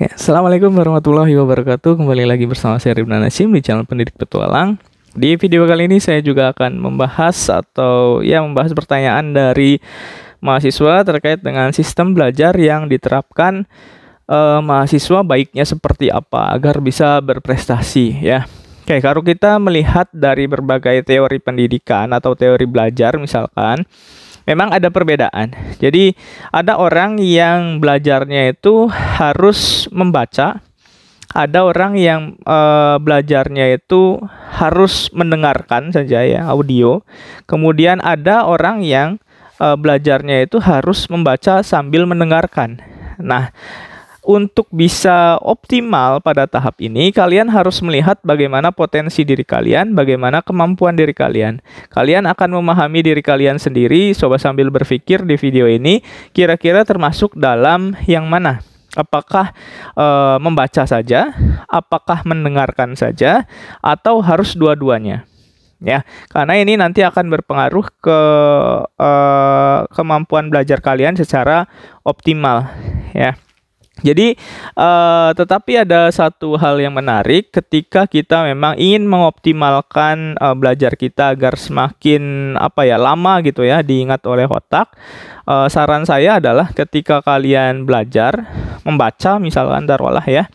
Ya, Assalamualaikum warahmatullahi wabarakatuh. Kembali lagi bersama saya Ribna Nasim di channel Pendidik Petualang. Di video kali ini saya juga akan membahas membahas pertanyaan dari mahasiswa terkait dengan sistem belajar yang diterapkan mahasiswa, baiknya seperti apa agar bisa berprestasi ya. Oke, kalau kita melihat dari berbagai teori pendidikan atau teori belajar misalkan, memang ada perbedaan. Jadi ada orang yang belajarnya itu harus membaca, ada orang yang belajarnya itu harus mendengarkan saja ya, audio. Kemudian ada orang yang belajarnya itu harus membaca sambil mendengarkan. Nah, untuk bisa optimal pada tahap ini, kalian harus melihat bagaimana potensi diri kalian, bagaimana kemampuan diri kalian. Kalian akan memahami diri kalian sendiri. Coba sambil berpikir di video ini, kira-kira termasuk dalam yang mana? Apakah membaca saja, apakah mendengarkan saja, atau harus dua-duanya? Ya, karena ini nanti akan berpengaruh ke kemampuan belajar kalian secara optimal, ya. Jadi, tetapi ada satu hal yang menarik ketika kita memang ingin mengoptimalkan belajar kita agar semakin lama gitu ya diingat oleh otak. Saran saya adalah ketika kalian belajar membaca, misalkan taruhlah ya,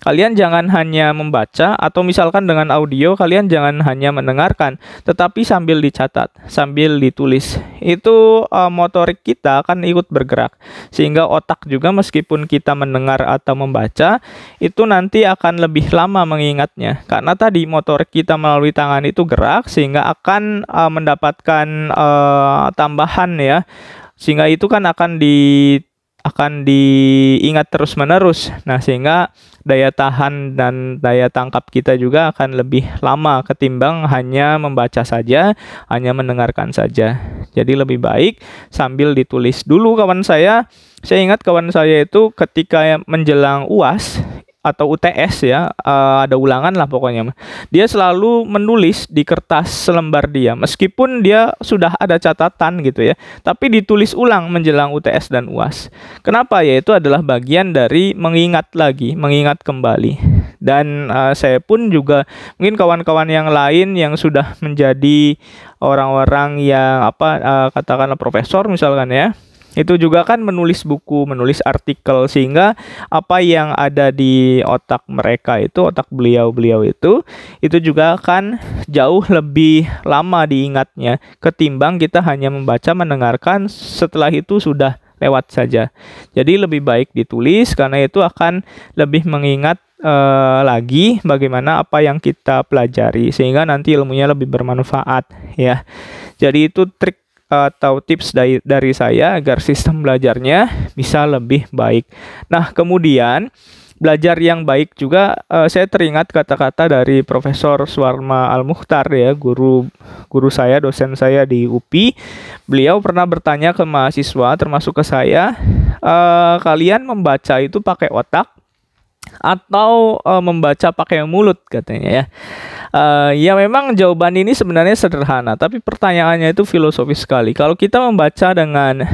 kalian jangan hanya membaca, atau misalkan dengan audio kalian jangan hanya mendengarkan, tetapi sambil dicatat, sambil ditulis. Itu motorik kita akan ikut bergerak, sehingga otak juga meskipun kita mendengar atau membaca, itu nanti akan lebih lama mengingatnya. Karena tadi motorik kita melalui tangan itu gerak, sehingga akan mendapatkan tambahan ya, sehingga itu kan akan diingat terus-menerus. Nah, sehingga daya tahan dan daya tangkap kita juga akan lebih lama ketimbang hanya membaca saja, hanya mendengarkan saja. Jadi lebih baik sambil ditulis. Dulu saya ingat kawan saya itu ketika menjelang UAS atau UTS ya, ada ulangan lah pokoknya. Dia selalu menulis di kertas selembar dia, meskipun dia sudah ada catatan gitu ya, tapi ditulis ulang menjelang UTS dan UAS. Kenapa? Ya itu adalah bagian dari mengingat lagi, mengingat kembali. Dan saya pun juga, mungkin kawan-kawan yang lain yang sudah menjadi orang-orang yang katakanlah profesor misalkan ya, itu juga kan menulis buku, menulis artikel, sehingga apa yang ada di otak mereka itu, otak beliau-beliau itu juga akan jauh lebih lama diingatnya ketimbang kita hanya membaca, mendengarkan, setelah itu sudah lewat saja. Jadi lebih baik ditulis, karena itu akan lebih mengingat lagi bagaimana apa yang kita pelajari, sehingga nanti ilmunya lebih bermanfaat ya. Jadi itu trik atau tips dari saya agar sistem belajarnya bisa lebih baik. Nah, kemudian belajar yang baik juga, saya teringat kata-kata dari Profesor Suwarma Al-Mukhtar ya, guru saya, dosen saya di UPI. Beliau pernah bertanya ke mahasiswa termasuk ke saya, kalian membaca itu pakai otak atau membaca pakai mulut katanya ya. Ya memang jawaban ini sebenarnya sederhana, tapi pertanyaannya itu filosofis sekali. Kalau kita membaca dengan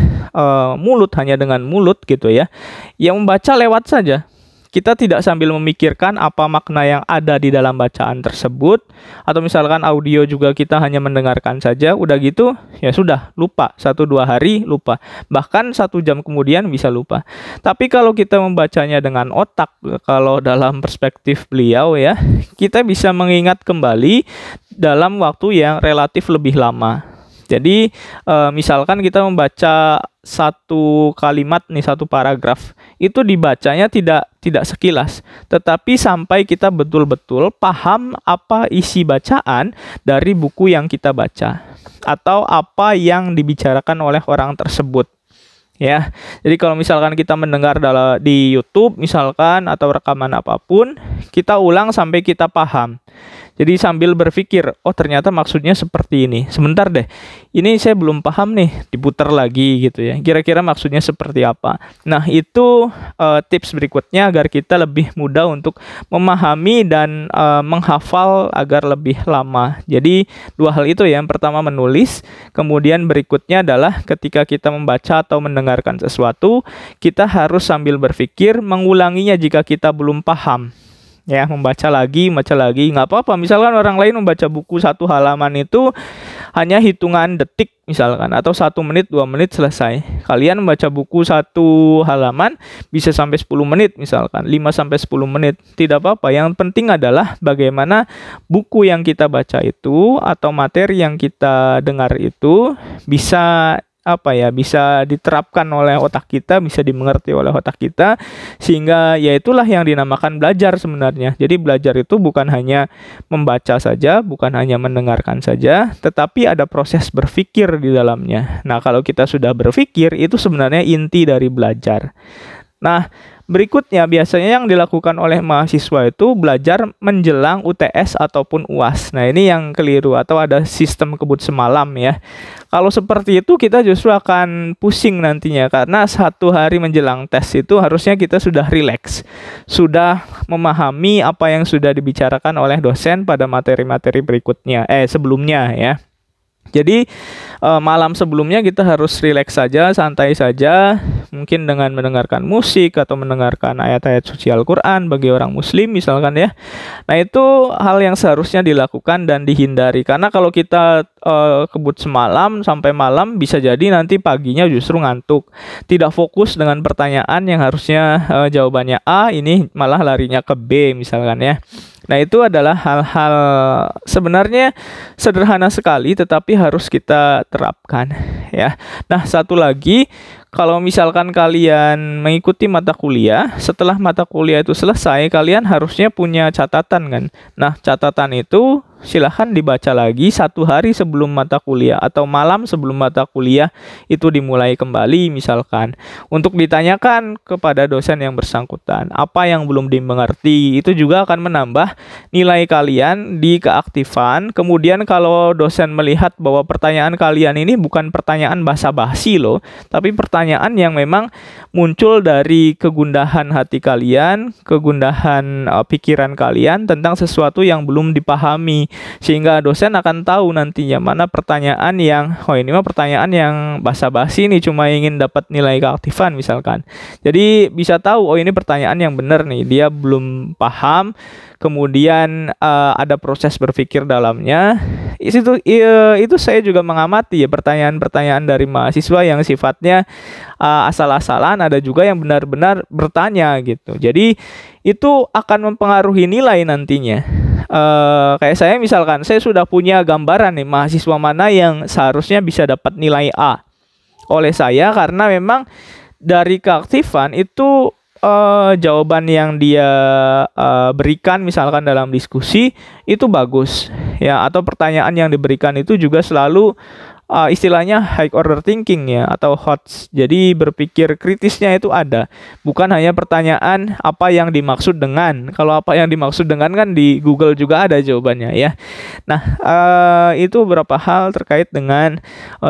mulut, hanya dengan mulut gitu ya, yang membaca lewat saja. Kita tidak sambil memikirkan apa makna yang ada di dalam bacaan tersebut, atau misalkan audio juga kita hanya mendengarkan saja, udah gitu ya sudah, lupa, 1-2 hari lupa, bahkan 1 jam kemudian bisa lupa. Tapi kalau kita membacanya dengan otak, kalau dalam perspektif beliau ya, kita bisa mengingat kembali dalam waktu yang relatif lebih lama. Jadi misalkan kita membaca satu kalimat nih, satu paragraf, itu dibacanya tidak sekilas, tetapi sampai kita betul-betul paham apa isi bacaan dari buku yang kita baca, atau apa yang dibicarakan oleh orang tersebut. Ya, jadi kalau misalkan kita mendengar di YouTube misalkan, atau rekaman apapun, kita ulang sampai kita paham. Jadi sambil berpikir, oh ternyata maksudnya seperti ini. Sebentar deh, ini saya belum paham nih, diputar lagi gitu ya. Kira-kira maksudnya seperti apa. Nah itu tips berikutnya agar kita lebih mudah untuk memahami dan menghafal agar lebih lama. Jadi dua hal itu ya, yang pertama menulis, kemudian berikutnya adalah ketika kita membaca atau mendengarkan sesuatu, kita harus sambil berpikir mengulanginya jika kita belum paham. Ya, membaca lagi, nggak apa-apa. Misalkan orang lain membaca buku satu halaman itu hanya hitungan detik misalkan, atau 1 menit, 2 menit selesai. Kalian membaca buku satu halaman bisa sampai 10 menit misalkan, 5 sampai 10 menit. Tidak apa-apa. Yang penting adalah bagaimana buku yang kita baca itu atau materi yang kita dengar itu bisa bisa diterapkan oleh otak kita, bisa dimengerti oleh otak kita, sehingga ya itulah yang dinamakan belajar sebenarnya. Jadi belajar itu bukan hanya membaca saja, bukan hanya mendengarkan saja, tetapi ada proses berpikir di dalamnya. Nah, kalau kita sudah berpikir, itu sebenarnya inti dari belajar. Nah, berikutnya biasanya yang dilakukan oleh mahasiswa itu belajar menjelang UTS ataupun UAS. Nah, ini yang keliru atau ada sistem kebut semalam ya. Kalau seperti itu kita justru akan pusing nantinya, karena 1 hari menjelang tes itu harusnya kita sudah rileks, sudah memahami apa yang sudah dibicarakan oleh dosen pada materi-materi berikutnya, sebelumnya ya. Jadi malam sebelumnya kita harus rileks saja, santai saja, mungkin dengan mendengarkan musik atau mendengarkan ayat-ayat suci Al-Quran bagi orang muslim misalkan ya. Nah itu hal yang seharusnya dilakukan dan dihindari, karena kalau kita kebut semalam sampai malam, bisa jadi nanti paginya justru ngantuk, tidak fokus dengan pertanyaan yang harusnya jawabannya A, ini malah larinya ke B misalkan ya. Nah itu adalah hal-hal sebenarnya sederhana sekali, tetapi harus kita terapkan ya. Nah satu lagi, kalau misalkan kalian mengikuti mata kuliah, setelah mata kuliah itu selesai, kalian harusnya punya catatan kan. Nah catatan itu silahkan dibaca lagi 1 hari sebelum mata kuliah atau malam sebelum mata kuliah itu dimulai kembali misalkan, untuk ditanyakan kepada dosen yang bersangkutan apa yang belum dimengerti. Itu juga akan menambah nilai kalian di keaktifan. Kemudian kalau dosen melihat bahwa pertanyaan kalian ini bukan pertanyaan basa-basi loh, tapi pertanyaan yang memang muncul dari kegundahan hati kalian, kegundahan pikiran kalian tentang sesuatu yang belum dipahami, sehingga dosen akan tahu nantinya mana pertanyaan yang ini mah pertanyaan yang basa-basi nih, cuma ingin dapat nilai keaktifan misalkan. Jadi bisa tahu ini pertanyaan yang benar nih, dia belum paham, kemudian ada proses berpikir dalamnya. Itu saya juga mengamati ya pertanyaan-pertanyaan dari mahasiswa yang sifatnya asal-asalan, ada juga yang benar-benar bertanya gitu. Jadi itu akan mempengaruhi nilai nantinya. Kayak saya misalkan, saya sudah punya gambaran nih mahasiswa mana yang seharusnya bisa dapat nilai A oleh saya, karena memang dari keaktifan itu jawaban yang dia berikan misalkan dalam diskusi itu bagus ya, atau pertanyaan yang diberikan itu juga selalu istilahnya high order thinking ya, atau HOTS. Jadi berpikir kritisnya itu ada, bukan hanya pertanyaan apa yang dimaksud dengan. Kalau apa yang dimaksud dengan kan di Google juga ada jawabannya ya. Nah itu beberapa hal terkait dengan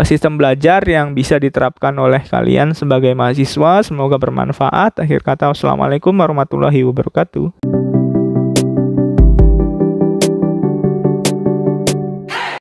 sistem belajar yang bisa diterapkan oleh kalian sebagai mahasiswa. Semoga bermanfaat. Akhir kata, wassalamualaikum warahmatullahi wabarakatuh.